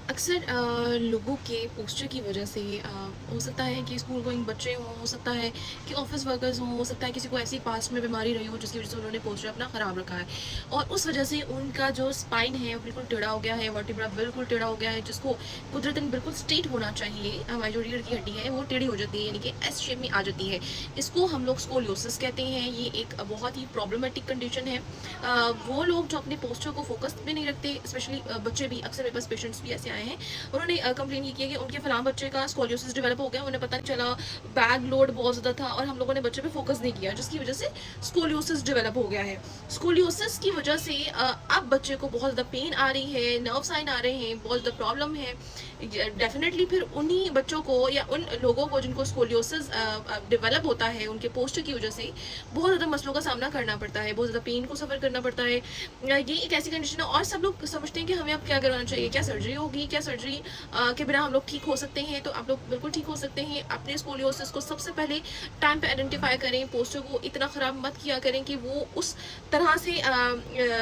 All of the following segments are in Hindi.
अक्सर लोगों के पोस्चर की वजह से हो सकता है कि स्कूल गोइंग बच्चे हों, हो सकता है कि ऑफिस वर्कर्स हों, हो सकता है किसी को ऐसी पास्ट में बीमारी रही हो जिसकी वजह से उन्होंने पोस्चर अपना ख़राब रखा है और उस वजह से उनका जो स्पाइन है वो बिल्कुल टेढ़ा हो गया है, वर्टिब्रा बिल्कुल टेढ़ा हो गया है, जिसको कुदरतन बिल्कुल स्ट्रेट होना चाहिए। हमारी जो रीढ़ की हड्डी है वो टेढ़ी हो जाती है, यानी कि एस शेप में आ जाती है। इसको हम लोग स्कोलियोसिस कहते हैं। ये एक बहुत ही प्रॉब्लमेटिक कंडीशन है। वो लोग जो अपने पोस्चर को फोकस में नहीं रखते, स्पेशली बच्चे भी, अक्सर मेरे पास पेशेंट्स भी ऐसे आए हैं, उन्होंने कंप्लेन ये किया कि उनके फलां बच्चे का स्कोलियोसिस डेवलप हो गया, उन्हें पता नहीं चला, बैग लोड बहुत ज़्यादा था और हम लोगों ने बच्चे पे फोकस नहीं किया, जिसकी वजह से स्कोलियोसिस डेवलप हो गया है। स्कोलियोसिस की वजह से अब बच्चे को बहुत ज़्यादा पेन आ रही है, नर्व साइन आ रहे हैं, बहुत ज़्यादा प्रॉब्लम है। डेफिनेटली फिर उन्हीं बच्चों को या उन लोगों को जिनको स्कोलियोसिस डेवलप होता है, उनके पोस्चर की वजह से बहुत ज़्यादा मसलों का सामना करना पड़ता है, बहुत ज़्यादा पेन को सफ़र करना पड़ता है। ये एक ऐसी कंडीशन है और सब लोग समझते हैं कि हमें अब क्या करवाना चाहिए, क्या सर्जरी होगी, क्या सर्जरी के बिना हम लोग ठीक हो सकते हैं। तो आप लोग बिल्कुल ठीक हो सकते हैं। अपने स्कोलियोसिस को सबसे पहले टाइम पे आइडेंटिफाई करें, पोस्चर को इतना ख़राब मत किया करें कि वो उस तरह से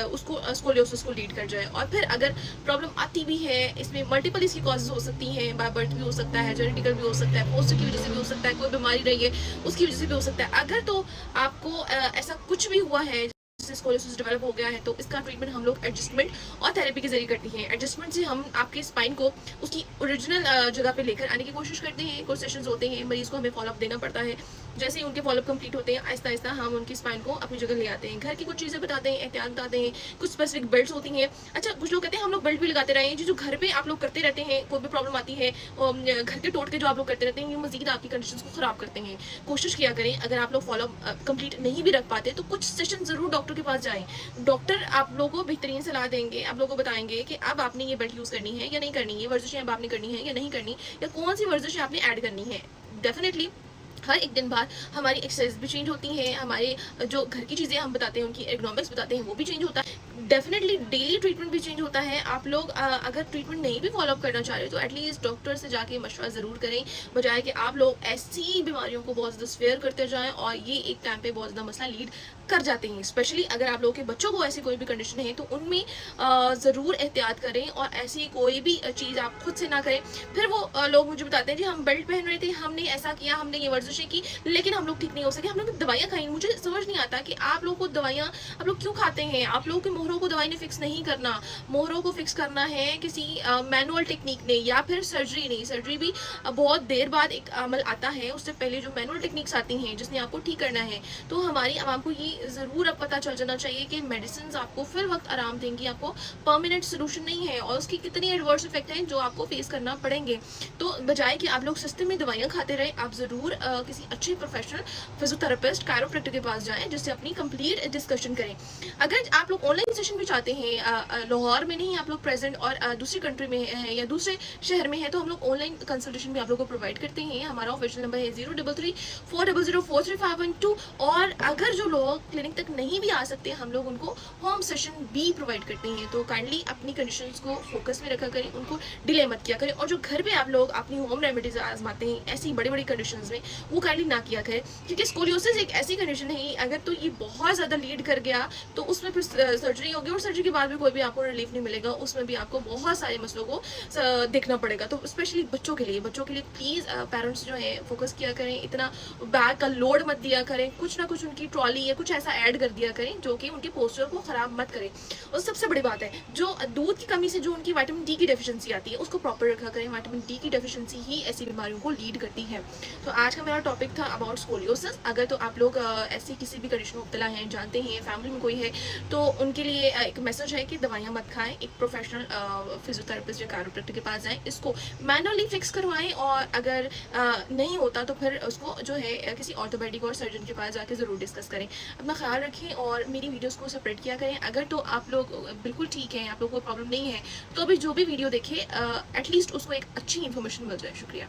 उसको स्कोलियोसिस को लीड कर जाए। और फिर अगर प्रॉब्लम आती भी है, इसमें मल्टीपल इसकी कॉजेज हो सकती हैं, बाय बर्थ भी हो सकता है, जेनेटिकल भी हो सकता है, पोस्चर की वजह से भी हो सकता है, कोई बीमारी रही है उसकी वजह से भी हो सकता है। अगर तो आपको ऐसा कुछ भी हुआ है, स्कोलियोसिस डेवलप हो गया है, तो इसका ट्रीटमेंट हम लोग एडजस्टमेंट और थेरेपी के जरिए करती हैं। एडजस्टमेंट से हम आपके स्पाइन को उसकी ओरिजिनल जगह पे लेकर आने की कोशिश करते हैं। कुछ सेशंस होते हैं, मरीज को हमें फॉलोअप देना पड़ता है। जैसे ही उनके फॉलोअप कंप्लीट होते हैं, आहिस्ता आहिस्ता हम उनकी स्पाइन को अपनी जगह ले आते हैं। घर की कुछ चीज़ें बताते हैं, एहतियात बताते हैं, कुछ स्पेसिफिक बेल्ट होती हैं। अच्छा, कुछ लोग कहते हैं हम लोग बेल्ट भी लगाते रहे हैं। जो घर पे आप लोग करते रहते हैं, कोई भी प्रॉब्लम आती है, घर के टोटके जो आप लोग करते रहते हैं, ये मजीद आपकी कंडीशन को खराब करते हैं। कोशिश किया करें, अगर आप लोग फॉलोअप कंप्लीट नहीं भी रख पाते तो कुछ सेशन जरूर डॉक्टर के पास जाएं। डॉक्टर आप लोगों को बेहतरीन सलाह देंगे, आप लोगों को बताएंगे कि अब आपने ये बेल्ट यूज़ करनी है या नहीं करनी है, वर्जिशें अब आपने करनी है या नहीं करनी, या कौन सी वर्जिशें आपने ऐड करनी है। डेफिनेटली हर एक दिन बाद हमारी एक्सरसाइज भी चेंज होती हैं, हमारे जो घर की चीज़ें हम बताते हैं, उनकी एर्गोनॉमिक्स बताते हैं, वो भी चेंज होता है। डेफिनेटली डेली ट्रीटमेंट भी चेंज होता है। आप लोग अगर ट्रीटमेंट नहीं भी फॉलोअप करना चाह रहे तो एटलीस्ट डॉक्टर से जाके मशवरा ज़रूर करें, बजाय कि आप लोग ऐसी बीमारियों को बहुत ज़्यादा स्वेयर करते जाएं और ये एक टाइम पे बहुत ज़्यादा मसला लीड कर जाते हैं। स्पेशली अगर आप लोगों के बच्चों को ऐसी कोई भी कंडीशन है तो उनमें ज़रूर एहतियात करें और ऐसी कोई भी चीज़ आप खुद से ना करें। फिर वो लोग मुझे बताते हैं जी हम बेल्ट पहन रहे थे, हमने ऐसा किया, हमने ये वर्जिशें की, लेकिन हम लोग ठीक नहीं हो सके, हम लोग दवाइयाँ खाई। मुझे समझ नहीं आता कि आप लोग को दवाइयाँ आप लोग क्यों खाते हैं। आप लोगों के मोहरों को दवाई ने फिक्स नहीं करना, मोहरों को फिक्स करना है किसी मैनुअल टेक्निक ने या फिर सर्जरी नहीं। सर्जरी भी बहुत देर बाद एक अमल आता है, उससे पहले जो मैनुअल टेक्निक्स आती हैं जिसने आपको ठीक करना है। तो हमारी आवाम को ये ज़रूर अब पता चल जाना चाहिए कि मेडिसिन आपको फिर वक्त आराम देंगी, आपको परमानेंट सोल्यूशन नहीं है और उसकी कितनी एडवर्स इफेक्ट हैं जो आपको फेस करना पड़ेंगे। तो बजाय कि आप लोग सस्ते में दवाइयाँ खाते रहे, आप ज़रूर किसी अच्छे प्रोफेशनल फिजियोथेरेपिस्ट, कायरोप्रैक्टर के पास जाएं, जिससे अपनी कंप्लीट डिस्कशन करें। अगर आप लोग ऑनलाइन सेशन भी चाहते हैं, लाहौर में नहीं आप लोग प्रेजेंट और दूसरी कंट्री में हैं या दूसरे शहर में हैं, तो हम लोग ऑनलाइन कंसल्टेशन भी आप लोग को प्रोवाइड करते हैं। हमारा ऑफिशियल नंबर है 033-400-4312। और अगर जो लोग क्लिनिक तक नहीं भी आ सकते, हम लोग उनको होम सेशन भी प्रोवाइड करते हैं। तो काइंडली अपनी कंडीशंस को फोकस में रखा करें, उनको डिले मत किया करें। और जो घर पे आप लोग अपनी होम रेमेडीज आजमाते हैं ऐसी बड़ी बड़ी कंडीशंस में, वो काइंडली ना किया करें, क्योंकि स्कोलियोसिस एक ऐसी कंडीशन है अगर तो ये बहुत ज़्यादा लीड कर गया तो उसमें फिर सर्जरी होगी और सर्जरी के बाद भी कोई भी आपको रिलीफ नहीं मिलेगा, उसमें भी आपको बहुत सारे मसलों को देखना पड़ेगा। तो स्पेशली बच्चों के लिए प्लीज़ पेरेंट्स जो है फोकस किया करें, इतना बैग का लोड मत दिया करें, कुछ ना कुछ उनकी ट्रॉली या कुछ ऐसा ऐड कर दिया करें जो कि उनके पोस्चर को ख़राब मत करे। और सबसे बड़ी बात है, जो दूध की कमी से जो उनकी विटामिन डी की डेफिशिएंसी आती है उसको प्रॉपर रखा करें। विटामिन डी की डेफिशिएंसी ही ऐसी बीमारियों को लीड करती है। तो आज का मेरा टॉपिक था अबाउट स्कोलियोसिस। अगर तो आप लोग ऐसी किसी भी कंडीशन में मुब्तला हैं, जानते हैं, फैमिली में कोई है, तो उनके लिए एक मैसेज है कि दवाइयाँ मत खाएं, एक प्रोफेशनल फिजियोथेरेपिस्ट या कायरोप्रैक्टर के पास जाएं, इसको मैनुअली फिक्स करवाएं। और अगर नहीं होता तो फिर उसको जो है किसी ऑर्थोपेडिक और सर्जन के पास जाके ज़रूर डिस्कस करें। अपना ख्याल रखें और मेरी वीडियोस को सेपरेट किया करें। अगर तो आप लोग बिल्कुल ठीक हैं, आप लोग को प्रॉब्लम नहीं है, तो अभी जो भी वीडियो देखें एटलीस्ट उसको एक अच्छी इन्फॉर्मेशन मिल जाए। शुक्रिया।